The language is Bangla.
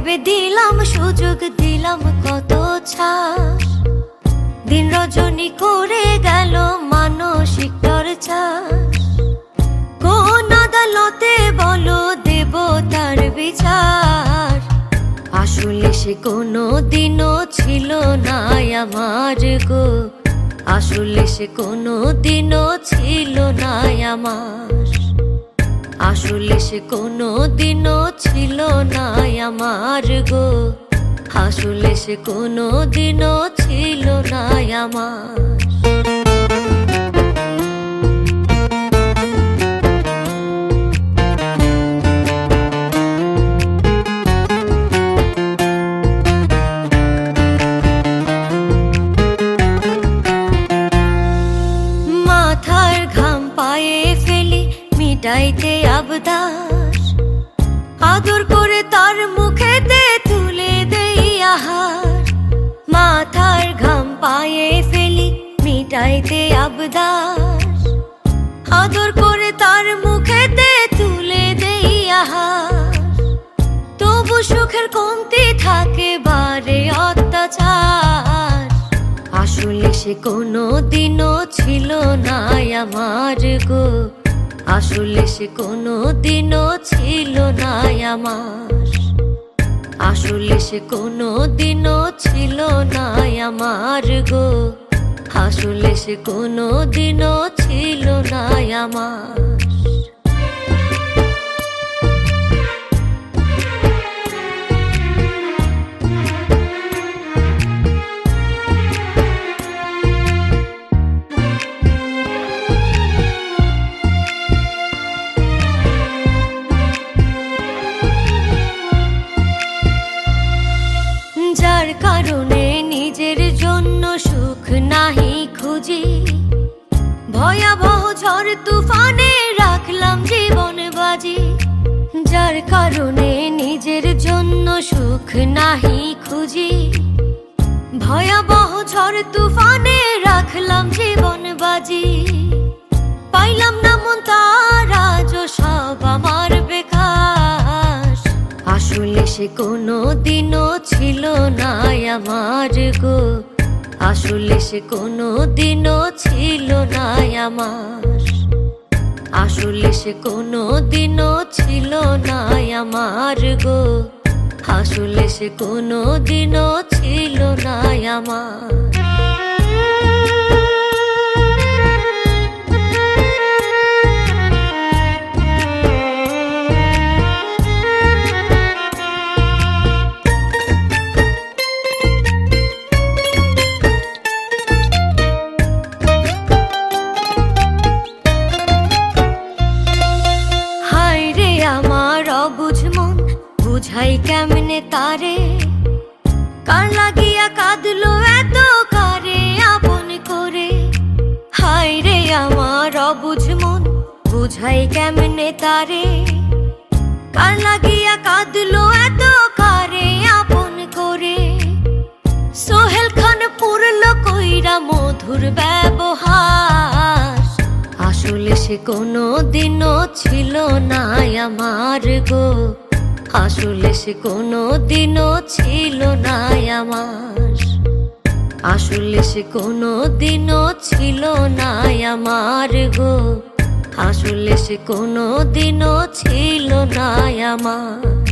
ভেবে দিলাম সুযোগ দিলাম কত ছাড়, দিন রজনী করে গেল মানসিক চর্চার। কোন আদালতে বলো দেব তার বিচার, আসলে সে কোনো দিনও ছিল না আমার গো, আসলে সে কোনো দিনও ছিল না আমার, আসলে সে কোনো দিনও ছিল না আমার গো, আসলে সে কোনো দিনও ছিল না আমার। মাথার ঘাম পায়ে ফেলি মিটাইতে আবদার, আদর করে তার মুখেতে তুলে দেই আহার। মাথার ঘাম পায়ে ফেলি মিটাইতে আবদার, আদর করে তার মুখেতে তুলে দেই আহার। তবু সুখের কমতি থাকে বারে অত্যাচার, আসলে সে কোনো দিনও ছিল না আমার গো, আসলে সে কোনো দিনও ছিল না আমার, আসলে সে কোনো দিনও ছিল না আমার গো, আসলে সে কোনো দিনও ছিল না আমার। যার কারণে নিজের জন্য সুখ নাহি খুঁজি, ভয়াবহ ঝড় তুফানে রাখলাম জীবন বাজি। যার কারণে নিজের জন্য সুখ নাহি খুঁজি, ভয়াবহ ঝড় তুফানে রাখলাম জীবন বাজি। পাইলাম না মন তার আজও সব আমার বেকার, আসলে সে কোনো দিনও ছিল না আমার গো, আসলে সে কোনো দিনও ছিল না আমার, আসলে সে কোনো দিনও ছিল না আমার গো, আসলে সে কোনো দিনও ছিল না আমার। অবুঝ মন বুঝাই কেমনে তারে, কার লাগিয়া কাঁদলো এত কারে আপন করে। হায় রে আমার অবুঝ মন বুঝাই কেমনে তারে, কার লাগিয়া কাঁদলো এত কারে আপন করে। সোহেল খান পুরলো কইরা মধুর ব্যবহার, আসলে সে কোনো দিনও ছিল না আমার গো, আসলে সে কোনো দিনও ছিল না আমার, আসলে সে কোনো দিনও ছিল না আমার গো, আসলে সে কোনো দিনও ছিল না আমার।